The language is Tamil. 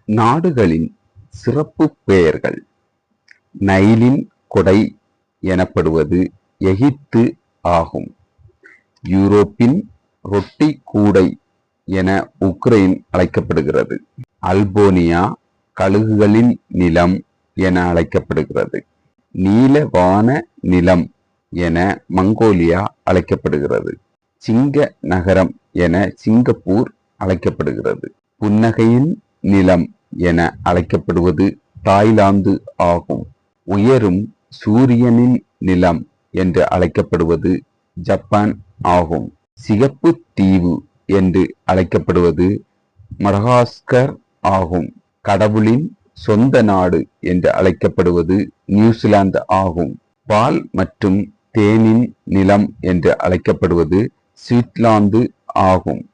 நாடுகளின் சிறப்பு பெயர்கள். நைலின் கொடை எனப்படுவது எகிப்து ஆகும். யூரோப்பின் ரொட்டி கூடை என உக்ரைன் அழைக்கப்படுகிறது. அல்போனியா கழுகுகளின் நிலம் என அழைக்கப்படுகிறது. நீலவான நிலம் என மங்கோலியா அழைக்கப்படுகிறது. சிங்க நகரம் என சிங்கப்பூர் அழைக்கப்படுகிறது. புன்னகையின் நிலம் என அழைக்கப்படுவது தாய்லாந்து ஆகும். உயரும் சூரியனின் நிலம் என்று அழைக்கப்படுவது ஜப்பான் ஆகும். சிகப்பு தீவு என்று அழைக்கப்படுவது மடகாஸ்கர் ஆகும். கடவுளின் சொந்த நாடு என்று அழைக்கப்படுவது நியூசிலாந்து ஆகும். பால் மற்றும் தேனின் நிலம் என்று அழைக்கப்படுவது ஸ்விட்சர்லாந்து ஆகும்.